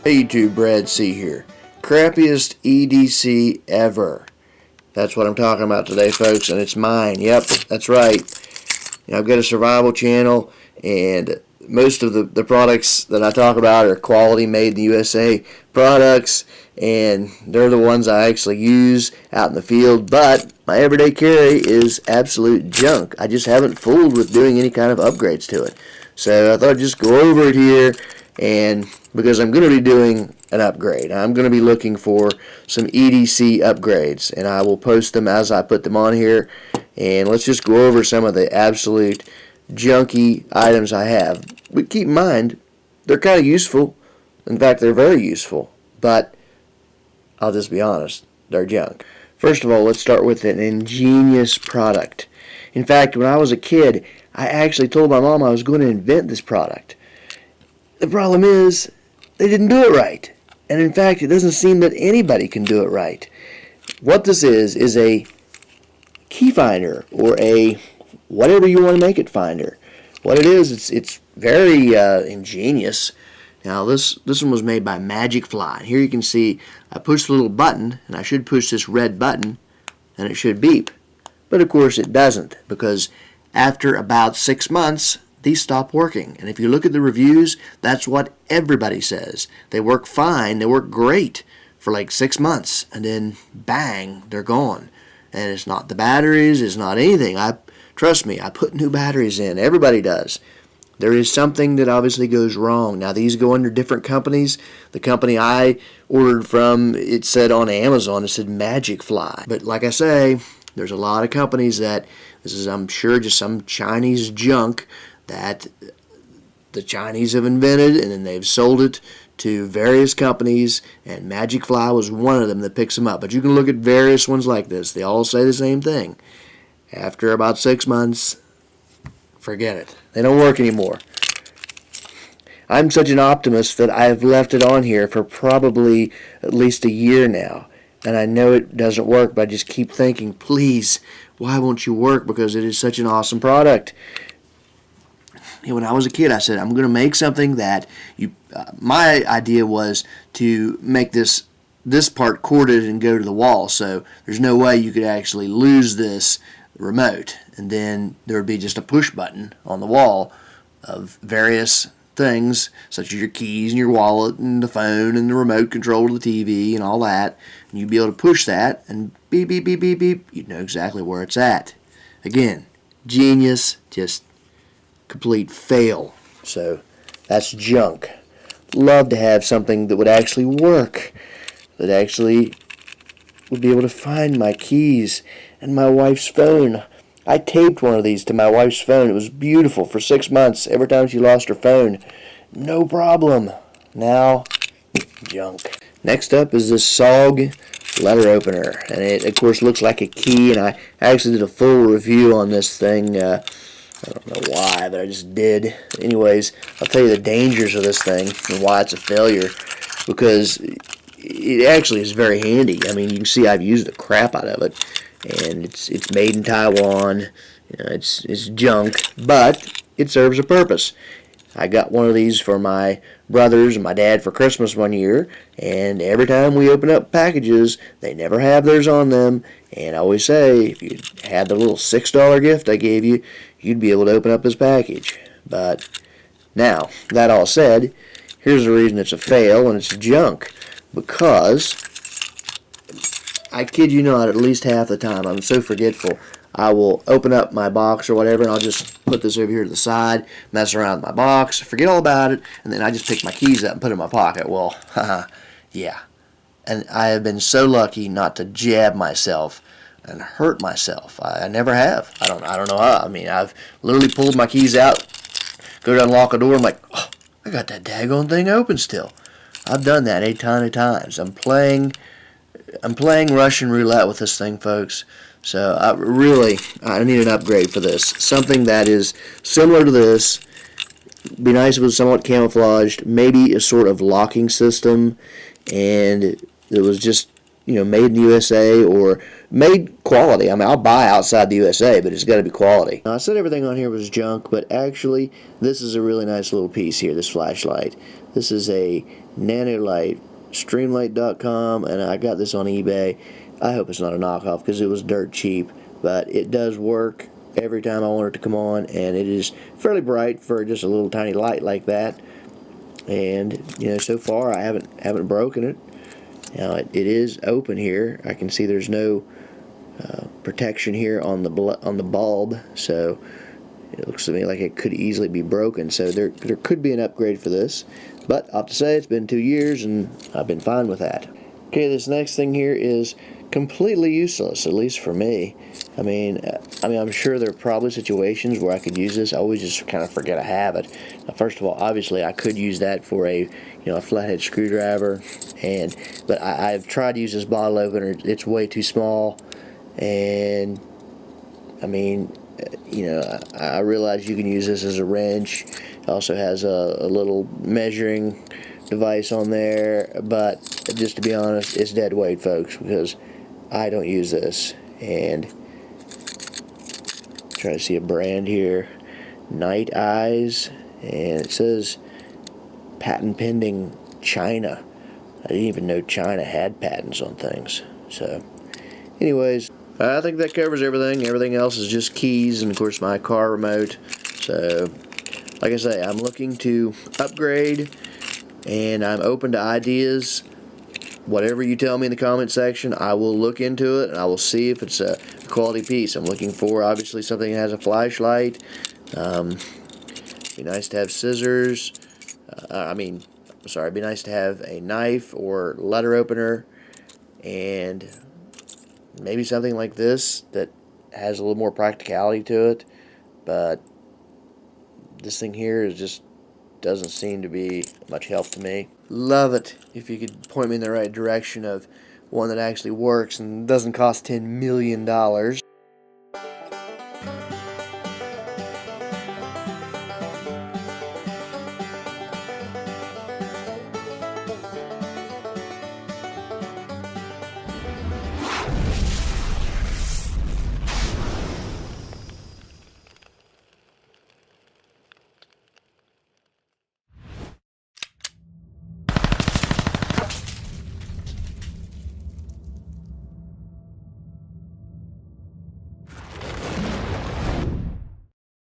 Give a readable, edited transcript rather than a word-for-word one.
Hey YouTube, Brad C here. Crappiest EDC ever. That's what I'm talking about today, folks, and it's mine. Yep, that's right. I've got a survival channel, and most of the products that I talk about are quality, made in the USA products, and they're the ones I actually use out in the field. But my everyday carry is absolute junk. I just haven't fooled with doing any kind of upgrades to it. So I thought I'd just go over it here, and because I'm going to be doing an upgrade. I'm going to be looking for some EDC upgrades, and I will post them as I put them on here. And let's just go over some of the absolute junky items I have. But keep in mind, they're kind of useful. In fact, they're very useful. But I'll just be honest, they're junk. First of all, let's start with an ingenious product. In fact, when I was a kid, I actually told my mom I was going to invent this product. The problem is, they didn't do it right. And in fact, it doesn't seem that anybody can do it right. What this is a key finder, or a whatever you want to make it finder. What it is, it's very ingenious. Now this one was made by Magic Fly. Here you can see I push the little button, and I should push this red button, and it should beep. But of course it doesn't, because after about 6 months, these stop working. And if you look at the reviews, that's what everybody says. They work fine, they work great for like 6 months, and then bang, they're gone. And it's not the batteries, it's not anything. Trust me, I put new batteries in. Everybody does. There is something that obviously goes wrong. Now these go under different companies. The company I ordered from, it said on Amazon, it said Magic Fly. But like I say, there's a lot of companies that, this is I'm sure just some Chinese junk that the Chinese have invented, and then they've sold it to various companies, and Magic Fly was one of them that picks them up. But you can look at various ones like this. They all say the same thing. After about 6 months, forget it. They don't work anymore. I'm such an optimist that I've left it on here for probably at least a year now. And I know it doesn't work, but I just keep thinking, please, why won't you work? Because it is such an awesome product. When I was a kid, I said, I'm going to make something that my idea was to make this part corded and go to the wall, so there's no way you could actually lose this remote. And then there would be just a push button on the wall of various things, such as your keys and your wallet and the phone and the remote control to the TV and all that. And you'd be able to push that and beep, beep, beep, beep, beep. You'd know exactly where it's at. Again, genius, just complete fail. So that's junk. Love to have something that would actually work, that actually would be able to find my keys and my wife's phone. I taped one of these to my wife's phone. It was beautiful for 6 months. Every time she lost her phone, no problem. Now, junk. Next up is this SOG letter opener, and it of course looks like a key, and I actually did a full review on this thing. I don't know why, but I just did. Anyways, I'll tell you the dangers of this thing and why it's a failure, because it actually is very handy. I mean, you can see I've used the crap out of it, and it's made in Taiwan. You know, it's junk, but it serves a purpose. I got one of these for my brothers and my dad for Christmas one year, and every time we open up packages, they never have theirs on them. And I always say, if you had the little $6 gift I gave you, you'd be able to open up this package. But now, that all said, here's the reason it's a fail and it's junk. Because, I kid you not, at least half the time, I'm so forgetful, I will open up my box or whatever, and I'll just put this over here to the side, mess around with my box, forget all about it, and then I just pick my keys up and put them in my pocket. Well, haha, yeah. And I have been so lucky not to jab myself and hurt myself. I never have. I don't know how. I mean, I've literally pulled my keys out, go to unlock a door, I'm like, oh, I got that daggone thing open still. I've done that a ton of times. I'm playing Russian roulette with this thing, folks. So I need an upgrade for this. Something that is similar to this. Be nice if it was somewhat camouflaged. Maybe a sort of locking system, and it was just made in the USA or made quality. I mean, I'll buy outside the USA, but it's got to be quality. Now, I said everything on here was junk, but actually, this is a really nice little piece here, this flashlight. This is a Nanolight, streamlight.com, and I got this on eBay. I hope it's not a knockoff because it was dirt cheap, but it does work every time I want it to come on, and it is fairly bright for just a little tiny light like that. And so far I haven't broken it. Now it is open here. I can see there's no protection here on the bulb, so it looks to me like it could easily be broken. So there could be an upgrade for this, but I'll have to say it's been 2 years and I've been fine with that. Okay, this next thing here is completely useless, at least for me. I mean, I'm sure there are probably situations where I could use this. I always just kind of forget I have it. Now, first of all, obviously, I could use that for a flathead screwdriver, but I've tried to use this bottle opener. It's way too small, and I mean, I realize you can use this as a wrench. It also has a little measuring device on there, but just to be honest, it's dead weight, folks, because I don't use this. And try to see a brand here, Night Eyes, and it says patent pending China. I didn't even know China had patents on things. So anyways, I think that covers everything. Everything else is just keys and of course my car remote. So like I say, I'm looking to upgrade and I'm open to ideas. Whatever you tell me in the comment section, I will look into it and I will see if it's a quality piece. I'm looking for obviously something that has a flashlight. Be nice to have scissors. It'd be nice to have a knife or letter opener, and maybe something like this that has a little more practicality to it. But this thing here doesn't seem to be much help to me. Love it if you could point me in the right direction of one that actually works and doesn't cost $10 million.